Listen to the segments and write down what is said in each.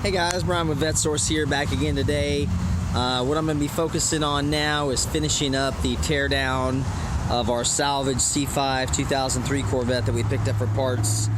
Hey guys, Brian with VetteSource here, back again today. What I'm going to be focusing on now is finishing up the teardown of our salvage C5 2003 Corvette that we picked up for parts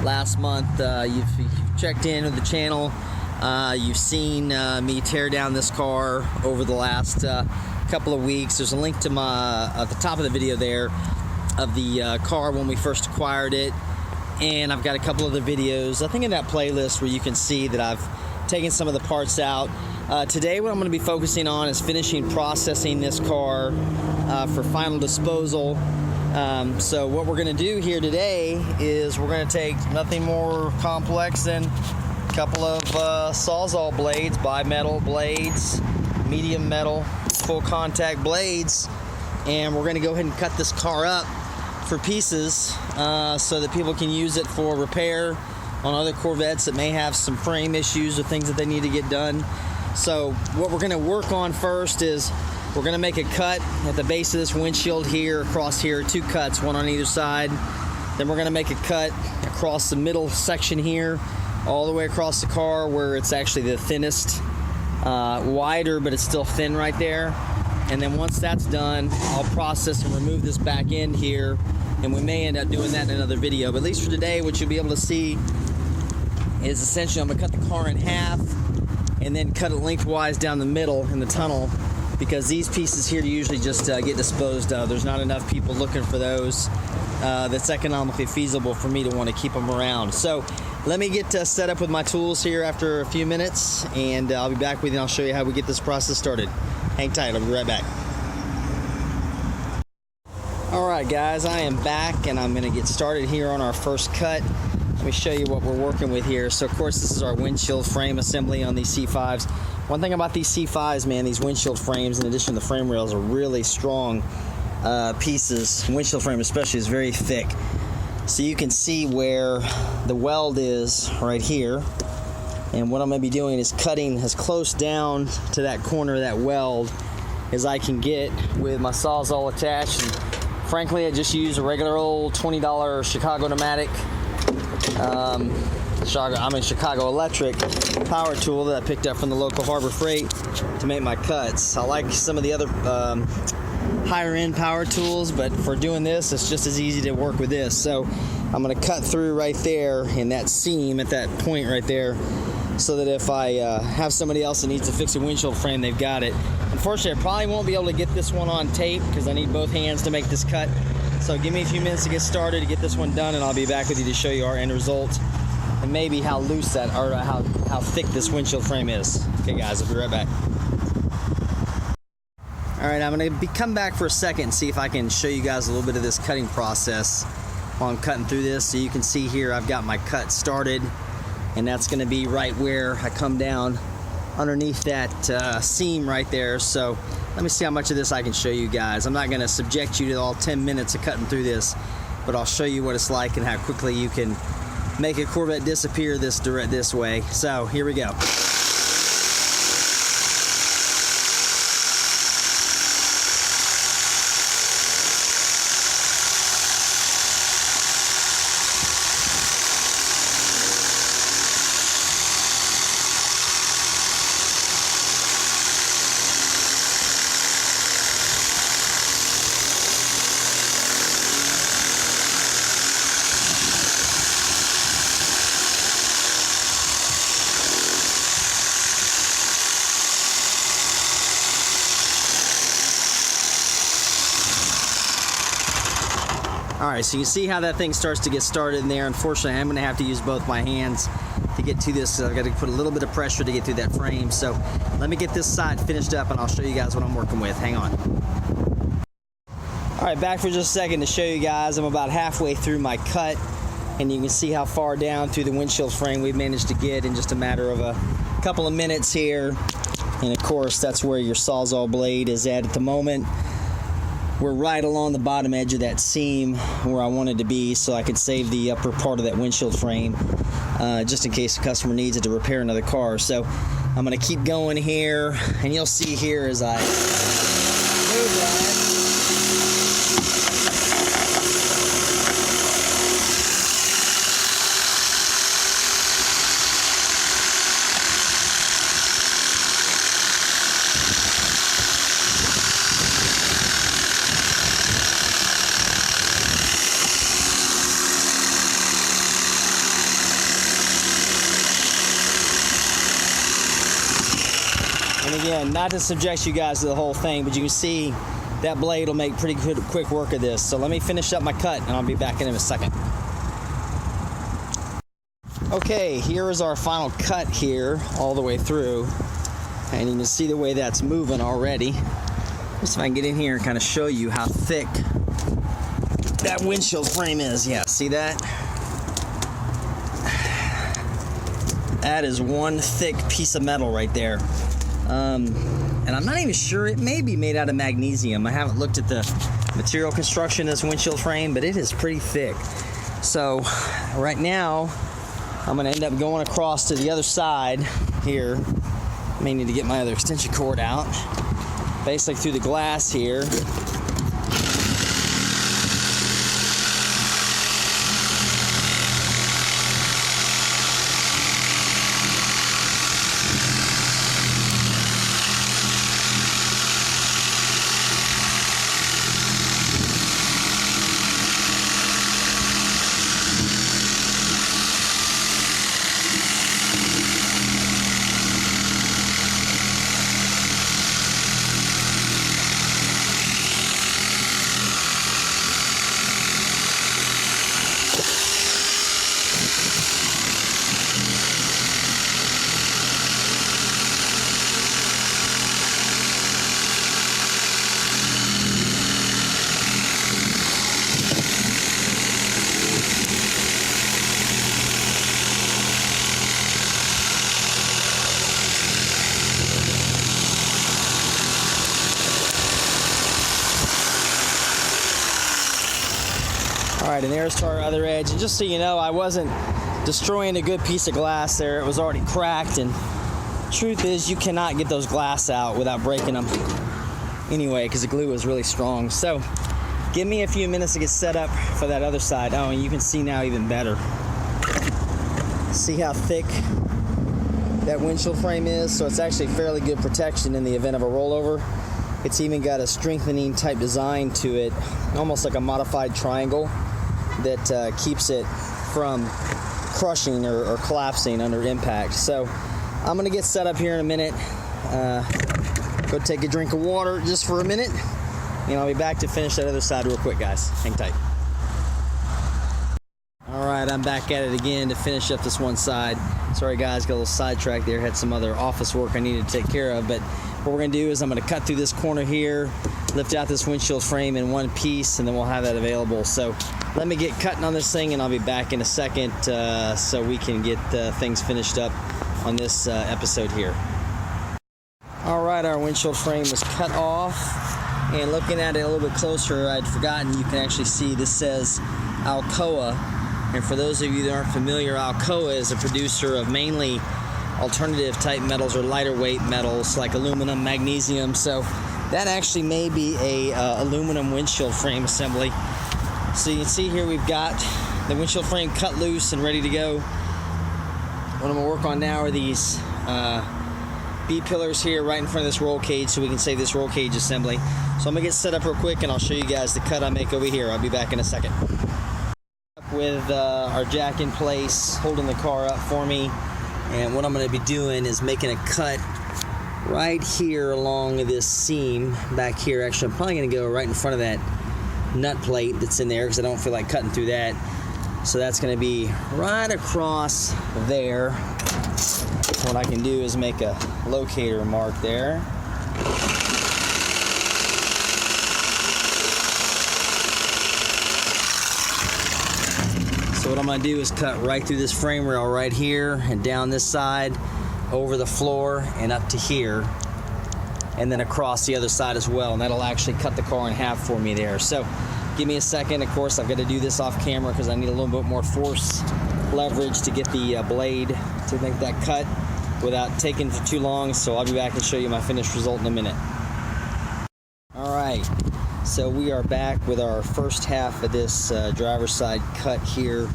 last month. You've checked in with the channel. You've seen me tear down this car over the last couple of weeks. There's a link to my at the top of the video there of the car when we first acquired it. And I've got a couple other videos, I think, in that playlist where you can see that I've taken some of the parts out. Today what I'm going to be focusing on is finishing processing this car for final disposal. So what we're going to do here today is we're going to take nothing more complex than a couple of Sawzall blades, bi-metal blades, medium metal, full contact blades, and we're going to go ahead and cut this car up for pieces so that people can use it for repair on other Corvettes that may have some frame issues or things that they need to get done. So what we're going to work on first is we're going to make a cut at the base of this windshield here, across here, 2 cuts, one on either side. Then we're going to make a cut across the middle section here, all the way across the car where it's actually the thinnest, wider, but it's still thin right there. And then once that's done, I'll process and remove this back end here, and we may end up doing that in another video. But at least for today, what you'll be able to see is essentially I'm going to cut the car in half and then cut it lengthwise down the middle in the tunnel, because these pieces here usually just get disposed of. There's not enough people looking for those that's economically feasible for me to want to keep them around. So let me get set up with my tools here after a few minutes, and I'll be back with you and I'll show you how we get this process started. Hang tight, I'll be right back. Alright guys, I am back and I'm going to get started here on our first cut. Let me show you what we're working with here. So of course this is our windshield frame assembly on these C5s. One thing about these C5s, man, these windshield frames, in addition to the frame rails, are really strong pieces. Windshield frame especially is very thick. So you can see where the weld is right here. And what I'm going to be doing is cutting as close down to that corner of that weld as I can get with my Sawzall attached. And frankly, I just use a regular old $20 Chicago pneumatic, Chicago electric power tool that I picked up from the local Harbor Freight to make my cuts. I like some of the other higher end power tools, but for doing this, it's just as easy to work with this. So I'm going to cut through right there in that seam at that point right there, so that if I have somebody else that needs to fix a windshield frame, they've got it. Unfortunately, I probably won't be able to get this one on tape because I need both hands to make this cut. So give me a few minutes to get started to get this one done, and I'll be back with you to show you our end result and maybe how loose that, or how thick this windshield frame is. Okay guys, I'll be right back. Alright, I'm going to come back for a second and see if I can show you guys a little bit of this cutting process while I'm cutting through this. So you can see here I've got my cut started, and that's going to be right where I come down underneath that seam right there. So let me see how much of this I can show you guys. I'm not going to subject you to all 10 minutes of cutting through this, but I'll show you what it's like and how quickly you can make a Corvette disappear this way. So here we go. Alright, so you can see how that thing starts to get started in there. Unfortunately, I'm going to have to use both my hands to get to this. I've got to put a little bit of pressure to get through that frame. So let me get this side finished up and I'll show you guys what I'm working with. Hang on. Alright, back for just a second to show you guys. I'm about halfway through my cut, and you can see how far down through the windshield frame we've managed to get in just a matter of a couple of minutes here. And of course, that's where your Sawzall blade is at the moment. We're right along the bottom edge of that seam where I wanted to be, so I could save the upper part of that windshield frame just in case the customer needs it to repair another car. So I'm going to keep going here, and you'll see here as I move that. And again, not to subject you guys to the whole thing, but you can see that blade will make pretty good quick work of this. So let me finish up my cut and I'll be back in a second. Okay, here is our final cut here all the way through. And you can see the way that's moving already. Just if I can get in here and kind of show you how thick that windshield frame is. Yeah, see that? That is one thick piece of metal right there. And I'm not even sure, it may be made out of magnesium. I haven't looked at the material construction of this windshield frame, but it is pretty thick. So right now, I'm gonna end up going across to the other side here. May need to get my other extension cord out. Basically through the glass here. All right, and there's to our other edge. And just so you know, I wasn't destroying a good piece of glass there. It was already cracked, and truth is you cannot get those glass out without breaking them anyway, because the glue is really strong. So give me a few minutes to get set up for that other side. Oh, and you can see now even better. See how thick that windshield frame is? So it's actually fairly good protection in the event of a rollover. It's even got a strengthening type design to it, almost like a modified triangle that keeps it from crushing or collapsing under impact. So I'm gonna get set up here in a minute. Go take a drink of water just for a minute, and I'll be back to finish that other side real quick, guys. Hang tight. All right, I'm back at it again to finish up this one side. Sorry guys, got a little sidetracked there. Had some other office work I needed to take care of, but what we're gonna do is I'm gonna cut through this corner here, lift out this windshield frame in one piece, and then we'll have that available. So let me get cutting on this thing, and I'll be back in a second so we can get things finished up on this episode here. All right, our windshield frame is cut off, and looking at it a little bit closer, I'd forgotten you can actually see this says Alcoa. And for those of you that aren't familiar, Alcoa is a producer of mainly alternative type metals or lighter weight metals like aluminum, magnesium. So that actually may be a aluminum windshield frame assembly. So you can see here we've got the windshield frame cut loose and ready to go. What I'm gonna work on now are these B-pillars here right in front of this roll cage so we can save this roll cage assembly. So I'm gonna get set up real quick and I'll show you guys the cut I make over here. I'll be back in a second. With our jack in place, holding the car up for me. And what I'm gonna be doing is making a cut right here along this seam back here. Actually, I'm probably gonna go right in front of that nut plate that's in there because I don't feel like cutting through that. So that's gonna be right across there. What I can do is make a locator mark there. So what I'm gonna do is cut right through this frame rail right here and down this side, over the floor and up to here, and then across the other side as well. And that'll actually cut the car in half for me there. So give me a second. Of course, I've got to do this off camera because I need a little bit more force leverage to get the blade to make that cut without taking for too long. So I'll be back and show you my finished result in a minute. All right. So we are back with our first half of this driver's side cut here.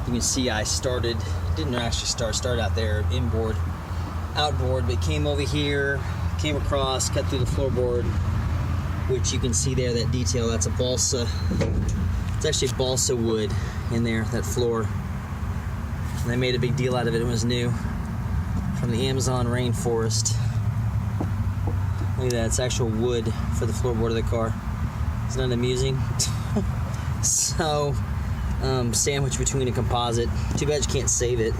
You can see I didn't actually start out there inboard, outboard, but came over here, came across, cut through the floorboard, which you can see there, that detail, that's a balsa. It's actually balsa wood in there, that floor. And they made a big deal out of it. It was new from the Amazon rainforest. Look at that, it's actual wood for the floorboard of the car. Isn't that amusing? So, sandwiched between a composite. Too bad you can't save it.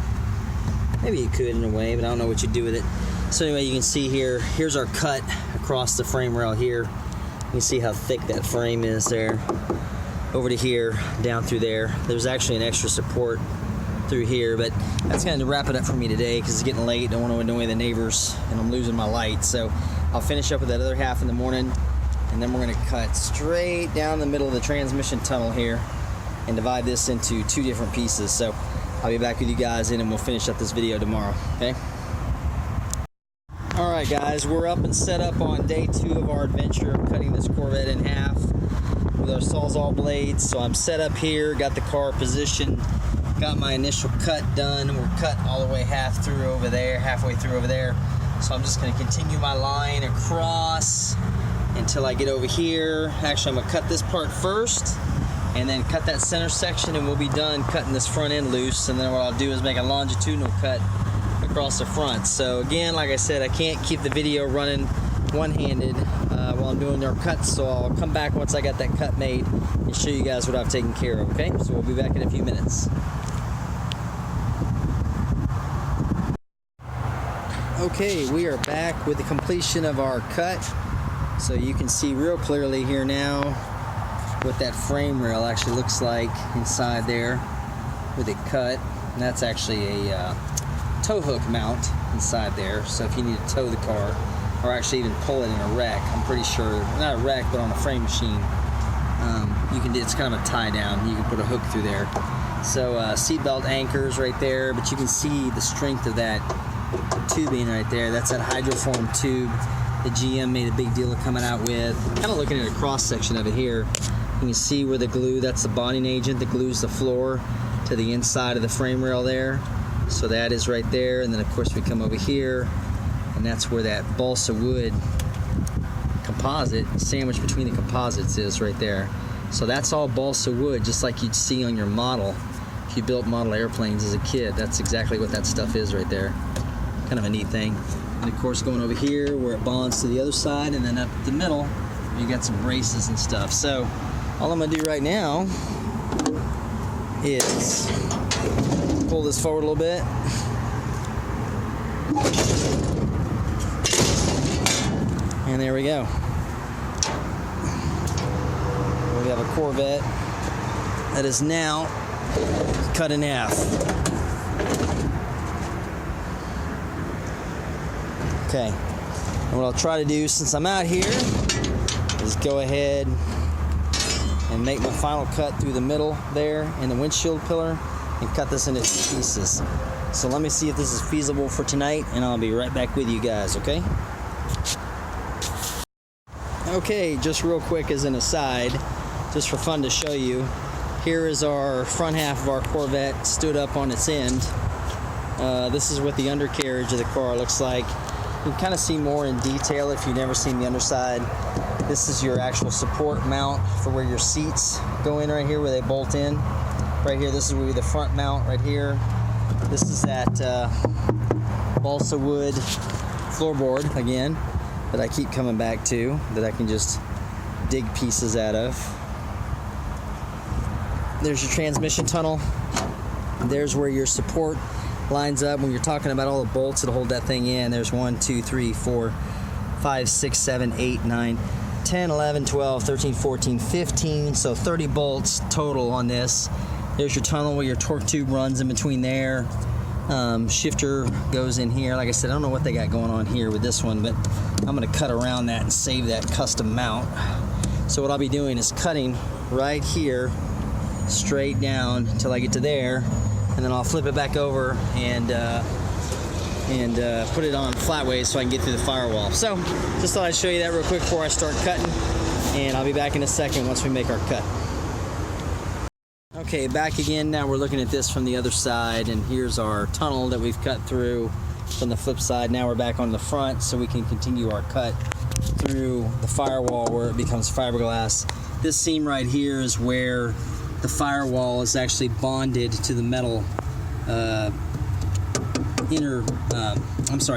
Maybe you could in a way, but I don't know what you'd do with it. So anyway, you can see here's our cut across the frame rail here. You can see how thick that frame is there. Over to here, down through there. There's actually an extra support through here, but that's going to wrap it up for me today because it's getting late. Don't want to annoy the neighbors, and I'm losing my light. So I'll finish up with that other half in the morning, and then we're going to cut straight down the middle of the transmission tunnel here and divide this into 2 different pieces. So I'll be back with you guys and we'll finish up this video tomorrow, okay? Alright guys, we're up and set up on day 2 of our adventure of cutting this Corvette in half with our Sawzall blades. So I'm set up here, got the car positioned, got my initial cut done. We're cut all the way halfway through over there. So I'm just going to continue my line across until I get over here. Actually, I'm going to cut this part first and then cut that center section, and we'll be done cutting this front end loose. And then what I'll do is make a longitudinal cut across the front. So again, like I said, I can't keep the video running one-handed while I'm doing our cuts, so I'll come back once I got that cut made and show you guys what I've taken care of, okay? So we'll be back in a few minutes. Okay, we are back with the completion of our cut. So you can see real clearly here now what that frame rail actually looks like inside there with it cut. And that's actually a tow hook mount inside there. So if you need to tow the car or actually even pull it in a wreck, I'm pretty sure, not a wreck, but on a frame machine, you can do, it's kind of a tie down. You can put a hook through there. So seatbelt anchors right there, but you can see the strength of that tubing right there. That's that hydroform tube that GM made a big deal of coming out with. Kind of looking at a cross section of it here. You can see where the glue, that's the bonding agent that glues the floor to the inside of the frame rail there. So that is right there. And then of course we come over here, and that's where that balsa wood composite sandwiched between the composites is right there. So that's all balsa wood, just like you'd see on your model. If you built model airplanes as a kid, that's exactly what that stuff is right there. Kind of a neat thing. And of course going over here where it bonds to the other side, and then up the middle you got some braces and stuff. So all I'm gonna do right now is pull this forward a little bit. And there we go. We have a Corvette that is now cut in half. Okay, and what I'll try to do since I'm out here is go ahead and make my final cut through the middle there in the windshield pillar and cut this into pieces. So let me see if this is feasible for tonight, and I'll be right back with you guys, okay? Okay, just real quick as an aside, just for fun to show you, here is our front half of our Corvette stood up on its end. This is what the undercarriage of the car looks like. You can kind of see more in detail if you've never seen the underside. This is your actual support mount for where your seats go in right here, where they bolt in. Right here, this is where the front mount right here. This is that balsa wood floorboard, again, that I keep coming back to, that I can just dig pieces out of. There's your transmission tunnel. There's where your support lines up when you're talking about all the bolts that hold that thing in. There's 1, 2, 3, 4, 5, 6, 7, 8, 9, 10, 11, 12, 13, 14, 15. So 30 bolts total on this. There's your tunnel where your torque tube runs in between there. Shifter goes in here. Like I said, I don't know what they got going on here with this one, but I'm going to cut around that and save that custom mount. So what I'll be doing is cutting right here straight down until I get to there, and then I'll flip it back over and put it on flatways so I can get through the firewall. So just thought I'd show you that real quick before I start cutting, and I'll be back in a second once we make our cut. Okay, back again. Now we're looking at this from the other side, and here's our tunnel that we've cut through from the flip side. Now we're back on the front so we can continue our cut through the firewall where it becomes fiberglass. This seam right here is where the firewall is actually bonded to the metal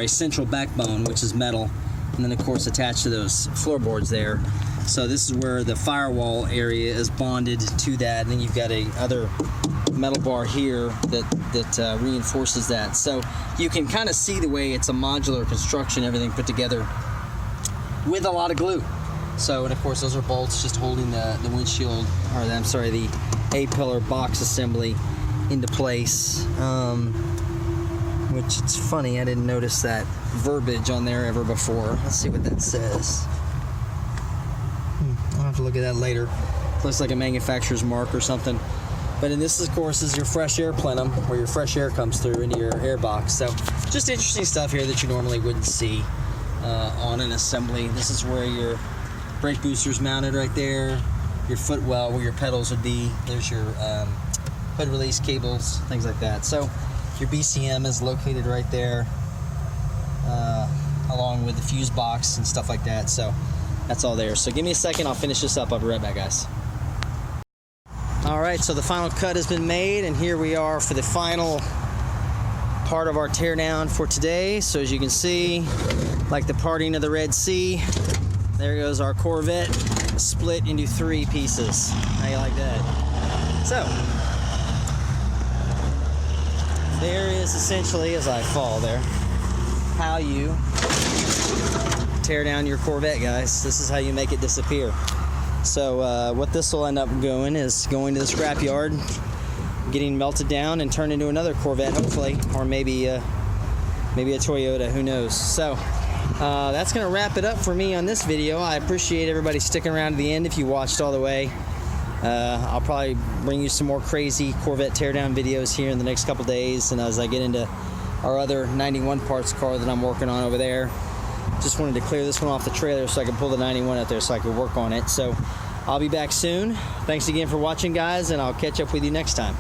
central backbone, which is metal, and then of course attached to those floorboards there. So this is where the firewall area is bonded to that, and then you've got a other metal bar here that reinforces that. So you can kind of see the way it's a modular construction, everything put together with a lot of glue. So, and of course those are bolts just holding the windshield, or I'm sorry, the A-pillar box assembly into place. Which it's funny, I didn't notice that verbiage on there ever before. Let's see what that says. I'll have to look at that later. Looks like a manufacturer's mark or something. But in this, of course, is your fresh air plenum, where your fresh air comes through into your air box. So just interesting stuff here that you normally wouldn't see on an assembly. This is where your brake booster's mounted right there. Your footwell, where your pedals would be. There's your hood release cables, things like that. So your BCM is located right there, along with the fuse box and stuff like that. So that's all there. So give me a second, I'll finish this up. I'll be right back, guys. All right, so the final cut has been made, and here we are for the final part of our teardown for today. So as you can see, like the parting of the Red Sea, there goes our Corvette, split into 3 pieces. How you like that? So there is essentially, as I fall there, how you tear down your Corvette, guys. This is how you make it disappear. So what this will end up doing is going to the scrap yard, getting melted down and turned into another Corvette, hopefully, or maybe a Toyota, who knows. So that's gonna wrap it up for me on this video. I appreciate everybody sticking around to the end if you watched all the way. I'll probably bring you some more crazy Corvette teardown videos here in the next couple days, and as I get into our other 91 parts car that I'm working on over there. Just wanted to clear this one off the trailer so I could pull the 91 out there so I could work on it. So I'll be back soon. Thanks again for watching, guys, and I'll catch up with you next time.